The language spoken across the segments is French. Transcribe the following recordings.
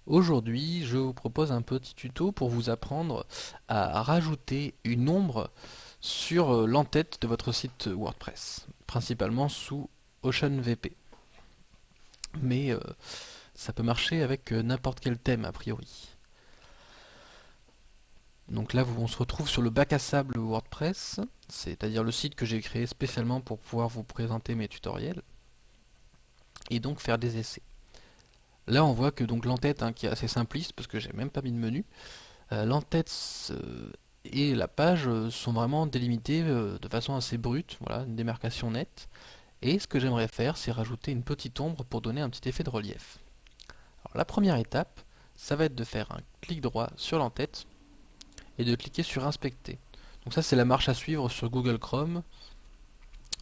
Aujourd'hui, je vous propose un petit tuto pour vous apprendre à rajouter une ombre sur l'entête de votre site WordPress, principalement sous OceanVP. Mais ça peut marcher avec n'importe quel thème a priori. Donc là, on se retrouve sur le bac à sable WordPress, c'est-à-dire le site que j'ai créé spécialement pour pouvoir vous présenter mes tutoriels et donc faire des essais. Là, on voit que donc l'entête, qui est assez simpliste parce que j'ai même pas mis de menu, l'entête et la page sont vraiment délimités de façon assez brute, voilà, une démarcation nette. Et ce que j'aimerais faire, c'est rajouter une petite ombre pour donner un petit effet de relief. Alors, la première étape, ça va être de faire un clic droit sur l'entête et de cliquer sur Inspecter. Donc ça, c'est la marche à suivre sur Google Chrome.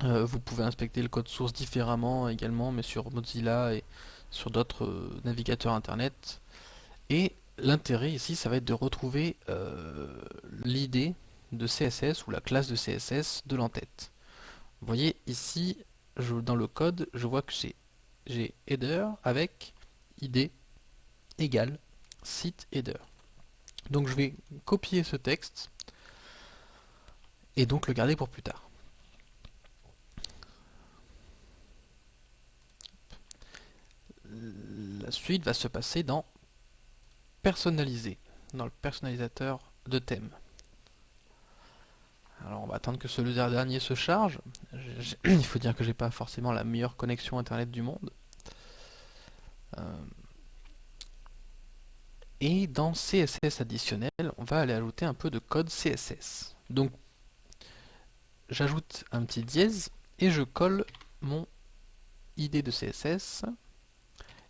Vous pouvez inspecter le code source différemment également, mais sur Mozilla et sur d'autres navigateurs internet. Et l'intérêt ici, ça va être de retrouver l'idée de CSS ou la classe de CSS de l'entête. Vous voyez ici, dans le code, je vois que j'ai header avec id égale site header. Donc je vais copier ce texte et donc le garder pour plus tard. La suite va se passer dans personnaliser, dans le personnalisateur de thème. Alors on va attendre que ce dernier se charge. Il faut dire que j'ai pas forcément la meilleure connexion internet du monde. Et dans CSS additionnel, on va aller ajouter un peu de code CSS. Donc j'ajoute un petit dièse et je colle mon ID de CSS.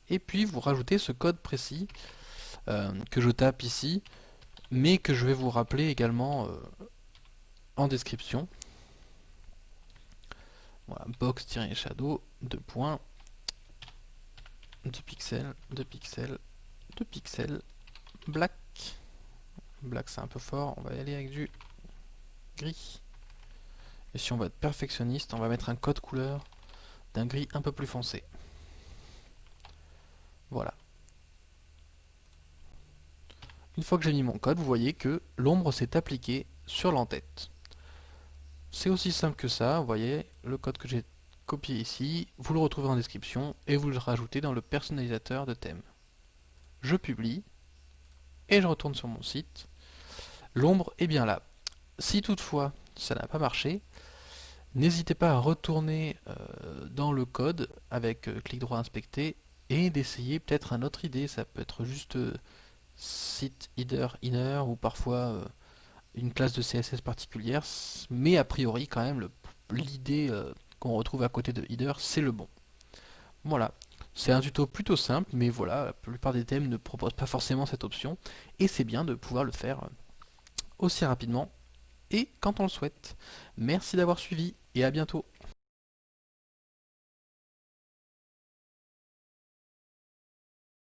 Et puis vous rajoutez ce code précis que je tape ici, mais que je vais vous rappeler également en description. Voilà, box-shadow, 2 points, 2 pixels, 2 pixels, 2 pixels, black. Black c'est un peu fort, on va y aller avec du gris. Et si on va être perfectionniste, on va mettre un code couleur d'un gris un peu plus foncé. Voilà. Une fois que j'ai mis mon code, vous voyez que l'ombre s'est appliquée sur l'entête. C'est aussi simple que ça, vous voyez, le code que j'ai copié ici, vous le retrouvez en description et vous le rajoutez dans le personnalisateur de thème. Je publie et je retourne sur mon site. L'ombre est bien là. Si toutefois ça n'a pas marché, n'hésitez pas à retourner dans le code avec clic droit inspecter et d'essayer peut-être un autre idée. Ça peut être juste site header inner ou parfois une classe de CSS particulière, mais a priori quand même l'idée qu'on retrouve à côté de header, c'est le bon. Voilà, c'est un tuto plutôt simple, mais voilà, la plupart des thèmes ne proposent pas forcément cette option, et c'est bien de pouvoir le faire aussi rapidement et quand on le souhaite. Merci d'avoir suivi, et à bientôt.